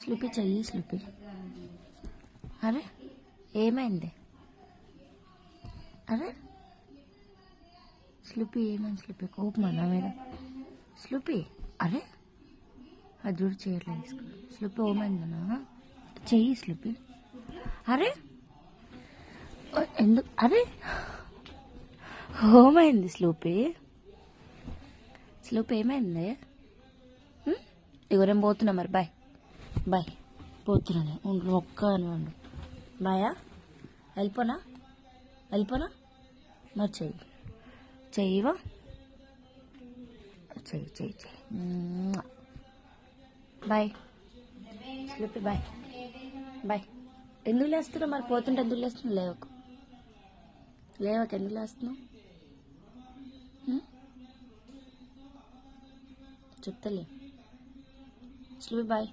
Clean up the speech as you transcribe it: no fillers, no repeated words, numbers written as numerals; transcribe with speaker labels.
Speaker 1: స్లూపీ చెయ్యి స్లూపీ. అరే ఏమైంది? అరే స్లూపీ ఏమైంది? స్లూపీ కోపమా నా మీద? స్లూపీ అరే అది చూడు చేయట్లేదు తీసుకుని. స్లూపీ ఏమైందనా? చెయ్యి స్లూపీ. అరే ఎందుకు? అరే ఏమైంది స్లూపీ? స్లూపీ ఏమైంది? ఇగోరేం పోతున్నా మరి. Bye bye. పోతున్నాను ఉండు ఒక్క అని ఉండు. బాయా వెళ్ళిపోనా? మరి చెయ్యివా చెయ్యి చెయ్యి చెయ్యి. Boy Sloopy boy boy. ఎందుకు లేస్తున్నావు మరి? పోతుంటే ఎందుకు లేస్తున్నావు? లేవక ఎందుకు లేస్తున్నావు? చెప్తలే స్లూపీ బాయ్.